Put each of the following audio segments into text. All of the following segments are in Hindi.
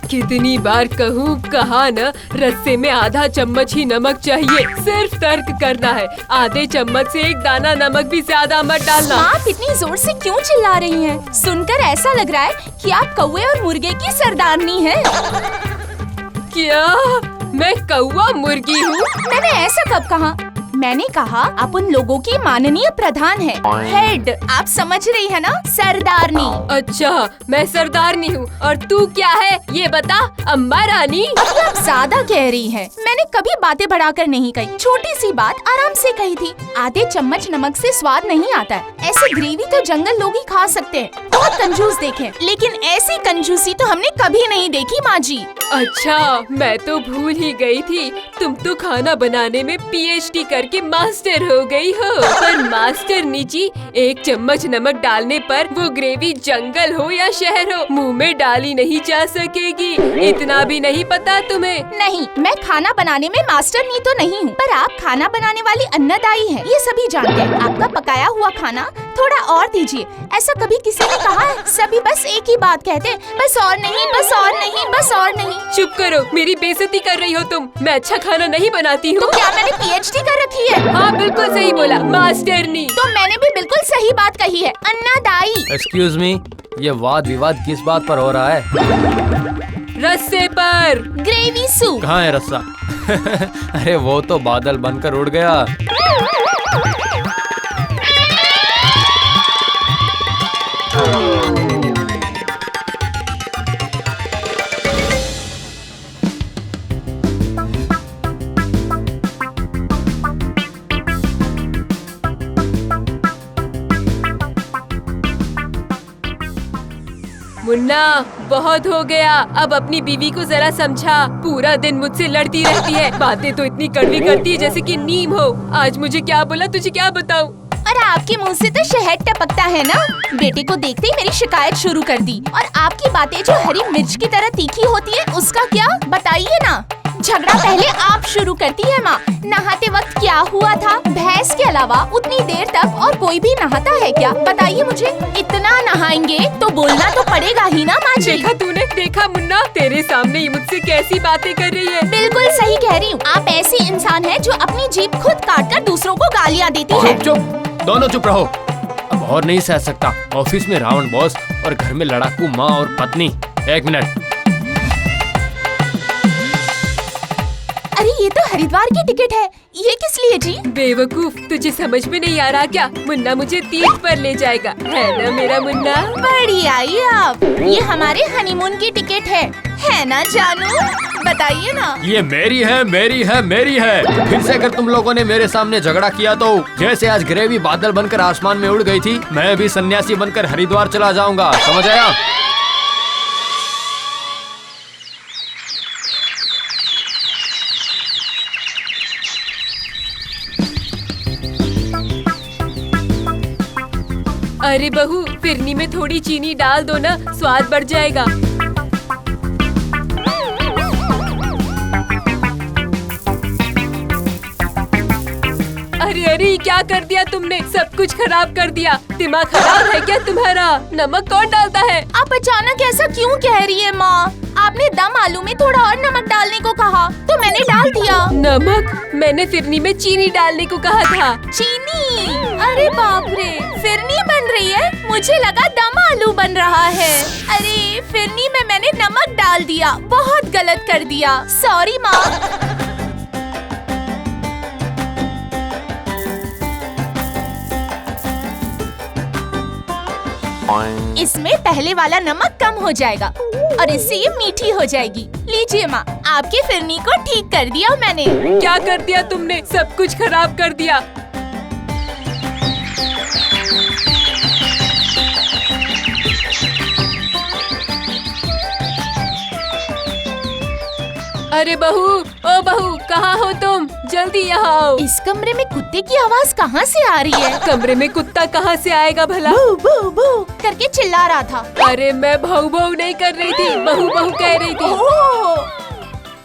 कितनी बार कहूँ, कहा न रस्से में आधा चम्मच ही नमक चाहिए। सिर्फ तर्क करना है, आधे चम्मच से एक दाना नमक भी ज्यादा मत डालना। आप इतनी जोर से क्यों चिल्ला रही हैं? सुनकर ऐसा लग रहा है कि आप कौवे और मुर्गे की सरदारनी हैं। क्या मैं कौवा मुर्गी हूँ? मैंने ऐसा कब कहा? मैंने कहा आप उन लोगों की माननीय प्रधान हैं, हेड। आप समझ रही है ना, सरदारनी। अच्छा, मैं सरदारनी हूँ और तू क्या है ये बता, अम्मा रानी? अभी आप ज्यादा कह रही हैं। मैंने कभी बातें बढ़ाकर नहीं कही, छोटी सी बात आराम से कही थी। आधे चम्मच नमक से स्वाद नहीं आता है। ऐसी ग्रेवी तो जंगल लोग ही खा सकते हैं। बहुत कंजूस देखे, लेकिन ऐसी कंजूसी तो हमने कभी नहीं देखी माँ जी। अच्छा, मैं तो भूल ही गई थी, तुम तो खाना बनाने में PhD करके मास्टर हो गई हो। पर मास्टरनी जी, एक चम्मच नमक डालने पर वो ग्रेवी जंगल हो या शहर हो, मुंह में डाली नहीं जा सकेगी। इतना भी नहीं पता तुम्हें? नहीं, मैं खाना बनाने में मास्टरनी तो नहीं हूँ, पर आप खाना बनाने वाली अन्नदायी हैं, ये सभी जानते हैं। आपका पकाया हुआ खाना थोड़ा और दीजिए, ऐसा कभी किसी ने कहा है? सभी बस एक ही बात कहते हैं, बस और नहीं, बस और नहीं, बस और नहीं। चुप करो, मेरी बेइज्जती कर रही हो तुम। मैं अच्छा खाना नहीं बनाती हूँ। तो क्या मैंने PhD कर रखी है? हाँ, बिल्कुल सही बोला, मास्टरनी। तो मैंने भी बिल्कुल सही बात कही है, अन्नदायी। एक्सक्यूज मी, ये वाद विवाद किस बात पर हो रहा है? रस्से पर। Gravy soup. कहाँ है रस्सा? अरे वो तो बादल बनकर उड़ गया। मुन्ना, बहुत हो गया, अब अपनी बीवी को जरा समझा। पूरा दिन मुझसे लड़ती रहती है, बातें तो इतनी कड़वी करती है जैसे कि नीम हो। आज मुझे क्या बोला, तुझे क्या बताऊं? और आपके मुंह से तो शहद टपकता है ना। बेटे को देखते ही मेरी शिकायत शुरू कर दी। और आपकी बातें जो हरी मिर्च की तरह तीखी होती है, उसका क्या, बताइए ना। झगड़ा पहले आप शुरू करती है माँ। नहाते वक्त क्या हुआ था? भैंस के अलावा उतनी देर तक और कोई भी नहाता है क्या? बताइए मुझे। इतना नहाएंगे तो बोलना तो पड़ेगा ही ना माँ जी। देखा तूने, देखा मुन्ना, तेरे सामने ही मुझसे कैसी बातें कर रही है। बिल्कुल सही कह रही हूँ। आप ऐसी इंसान है जो अपनी जीभ खुद काट कर दूसरों को गालियाँ देती है। चुप, दोनों चुप रहो। अब और नहीं सह सकता। ऑफिस में रावण बॉस और घर में लड़ाकू माँ और पत्नी। एक मिनट। अरे ये तो हरिद्वार की टिकट है, ये किस लिए जी? बेवकूफ, तुझे समझ में नहीं आ रहा क्या? मुन्ना मुझे तीर्थ पर ले जाएगा, है ना मेरा मुन्ना? बढ़िया ही आप। ये हमारे हनीमून की टिकट है ना जानू? बताइए ना। ये मेरी है, मेरी है, मेरी है। फिर से अगर तुम लोगों ने मेरे सामने झगड़ा किया तो जैसे आज ग्रेवी बादल बनकर आसमान में उड़ गई थी, मैं भी सन्यासी बनकर हरिद्वार चला जाऊंगा। समझ आया? अरे बहू, फिरनी में थोड़ी चीनी डाल दो ना, स्वाद बढ़ जाएगा। अरे अरे, क्या कर दिया तुमने? सब कुछ खराब कर दिया। दिमाग खराब है क्या तुम्हारा? नमक कौन डालता है? आप अचानक ऐसा क्यों कह रही है माँ? आपने दम आलू में थोड़ा और नमक डालने को कहा तो मैंने डाल दिया। नमक? मैंने फिरनी में चीनी डालने को कहा था। चीनी? अरे बाप रे, फिरनी बन रही है? मुझे लगा दम आलू बन रहा है। अरे फिरनी में मैंने नमक डाल दिया, बहुत गलत कर दिया। सॉरी माँ। इसमें पहले वाला नमक कम हो जाएगा और इससे ये मीठी हो जाएगी। लीजिए माँ, आपकी फिरनी को ठीक कर दिया मैंने। क्या कर दिया तुमने? सब कुछ खराब कर दिया। अरे बहू, ओ बहू, कहाँ हो तुम? जल्दी यहाँ आओ। इस कमरे में कुत्ते की आवाज कहाँ से आ रही है? कमरे में कुत्ता कहाँ से आएगा भला? भू भू भू करके चिल्ला रहा था। अरे मैं भौ भौ नहीं कर रही थी, बहू बहू कह रही थी। ओह,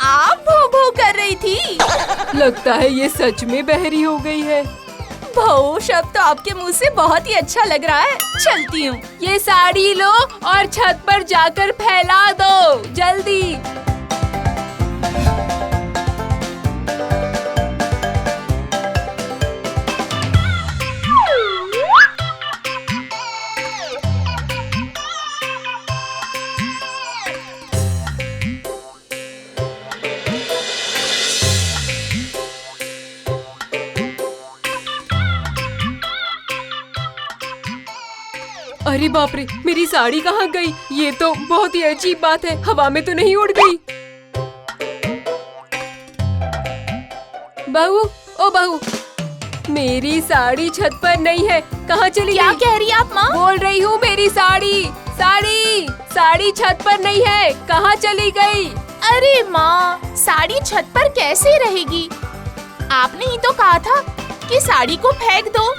आप भू भू कर रही थी? लगता है ये सच में बहरी हो गई है। भाऊ शब्द तो आपके मुंह से बहुत ही अच्छा लग रहा है। चलती हूँ। ये साड़ी लो और छत पर जाकर फैला दो, जल्दी। अरे बाप रे, मेरी साड़ी कहाँ गई? ये तो बहुत ही अजीब बात है, हवा में तो नहीं उड़ गई। बहू, ओ बहू, मेरी साड़ी छत पर नहीं है, कहाँ चली क्या गई? कह रही है आप माँ? बोल रही हूँ मेरी साड़ी, साड़ी छत पर नहीं है, कहाँ चली गई? अरे माँ, साड़ी छत पर कैसे रहेगी? आपने ही तो कहा था कि साड़ी को फेंक दो।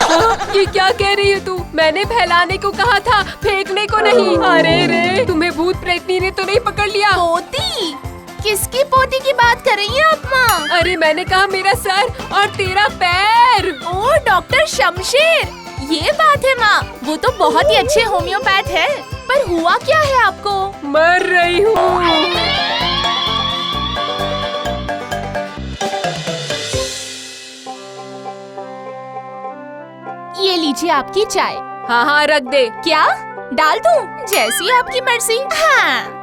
ये क्या कह रही है तू? मैंने फैलाने को कहा था, फेंकने को नहीं। अरे रे, तुम्हें भूत प्रेतनी ने तो नहीं पकड़ लिया? पोती? किसकी पोती की बात कर रही हैं आप माँ? अरे मैंने कहा मेरा सर और तेरा पैर। ओ डॉक्टर शमशेर, ये बात है माँ। वो तो बहुत ही अच्छे होम्योपैथ है, पर हुआ क्या है आपको? मर रही हूँ। ये लीजिए आपकी चाय। हाँ हाँ रख दे। क्या डाल दूं? जैसी आपकी मर्जी। हाँ।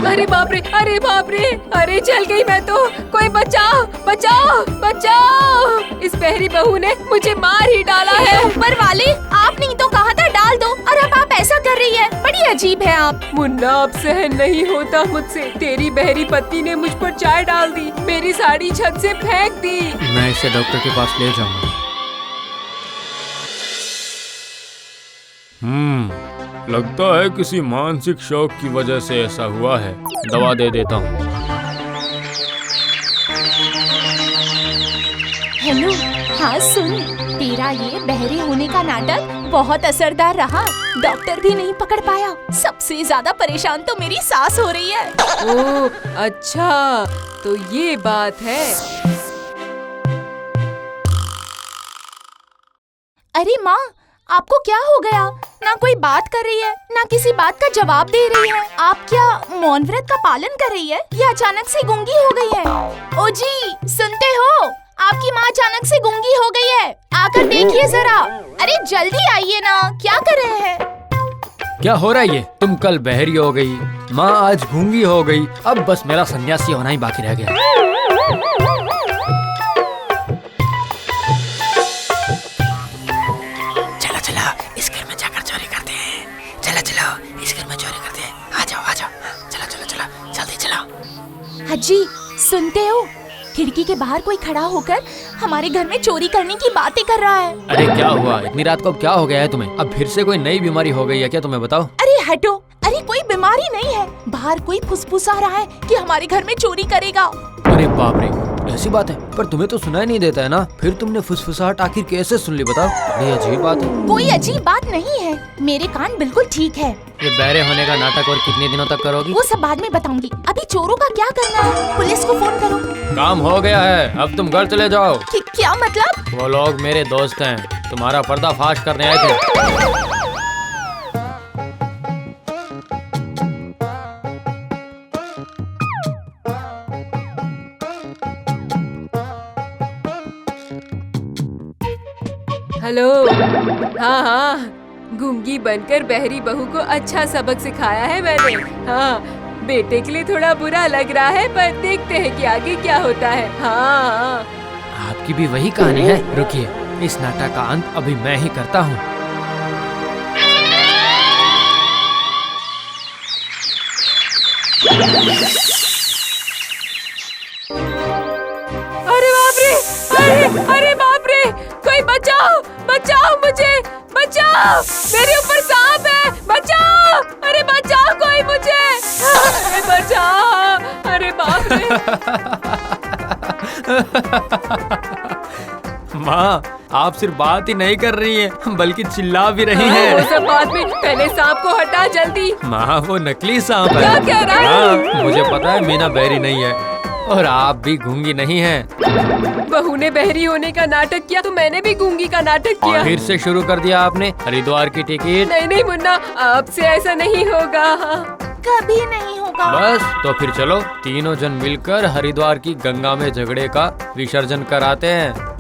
अरे बाप रे, अरे बाप रे, अरे जल गई मैं तो। कोई बचाओ, बचाओ, बचाओ। इस बहरी बहू ने मुझे मार ही डाला है। ऊपर वाले, आपने ही तो कहा था डाल दो, और अब आप ऐसा कर रही है। बड़ी अजीब है आप। मुन्ना, अब सहन नहीं होता मुझसे। तेरी बहरी पत्नी ने मुझ पर चाय डाल दी, मेरी साड़ी छत से फेंक दी। मैं इसे डॉक्टर के पास ले जाऊंगा। लगता है किसी मानसिक शौक की वजह से ऐसा हुआ है। दवा दे देता हूँ। हेलो, हाँ सुन, तेरा ये बहरे होने का नाटक बहुत असरदार रहा। डॉक्टर भी नहीं पकड़ पाया। सबसे ज्यादा परेशान तो मेरी सास हो रही है। ओह अच्छा, तो ये बात है। अरे माँ, आपको क्या हो गया? ना कोई बात कर रही है, ना किसी बात का जवाब दे रही है। आप क्या मौन व्रत का पालन कर रही है या अचानक से गूंगी हो गई है? ओ जी, सुनते हो? आपकी माँ अचानक से गूंगी हो गई है। आकर देखिए जरा। अरे जल्दी आइए ना, क्या कर रहे हैं? क्या हो रहा है ये? तुम कल बहरी हो गई, माँ आज गूंगी हो गई, अब बस मेरा सन्यासी होना ही बाकी रह गया। जी, सुनते हो? खिड़की के बाहर कोई खड़ा होकर हमारे घर में चोरी करने की बातें कर रहा है। अरे क्या हुआ? इतनी रात को अब क्या हो गया है तुम्हें? अब फिर से कोई नई बीमारी हो गई है क्या? तुम्हें बताओ। अरे हटो, अरे कोई बीमारी नहीं है। बाहर कोई फुसफुसा रहा है कि हमारे घर में चोरी करेगा। अरे बाप रे, ऐसी बात है? पर तुम्हें तो सुनाई नहीं देता है ना? फिर तुमने फुसफुसाहट आखिर कैसे सुन ली? बताओ। बड़ी अजीब बात है। कोई अजीब बात नहीं है, मेरे कान बिल्कुल ठीक है। ये बहरे होने का नाटक और कितने दिनों तक करोगी? वो सब बाद में बताऊंगी। अभी चोरों का क्या करना है? पुलिस को फोन करो। काम हो गया है, अब तुम घर चले जाओ। क्या मतलब? वो लोग मेरे दोस्त हैं, तुम्हारा पर्दाफाश करने आए थे। हेलो, हाँ हाँ, गूंगी बनकर बहरी बहू को अच्छा सबक सिखाया है मैंने। हाँ, बेटे के लिए थोड़ा बुरा लग रहा है, पर देखते हैं कि आगे क्या होता है। हाँ। आपकी भी वही कहानी है? रुकिए, इस नाटक का अंत अभी मैं ही करता हूँ। अरे बाप रे, अरे बाप रे, कोई बचाओ, बचाओ मुझे, बचाओ, मेरे ऊपर सांप है, बचाओ, अरे बचाओ कोई मुझे, अरे बचाओ, अरे बाप रे। माँ, आप सिर्फ बात ही नहीं कर रही हैं, बल्कि चिल्ला भी रही वो हैं। सब बात में, पहले सांप को हटा जल्दी। माँ, वो नकली सांप है। क्या कह रहा है? हाँ, मुझे पता है मीना बहरी नहीं है, और आप भी गूंगी नहीं हैं। बहू ने बहरी होने का नाटक किया तो मैंने भी गूंगी का नाटक किया। फिर से शुरू कर दिया आपने हरिद्वार की टिकट। नहीं नहीं मुन्ना, आपसे ऐसा नहीं होगा। कभी नहीं होगा। बस तो फिर चलो तीनों जन मिलकर हरिद्वार की गंगा में झगड़े का विसर्जन कराते हैं।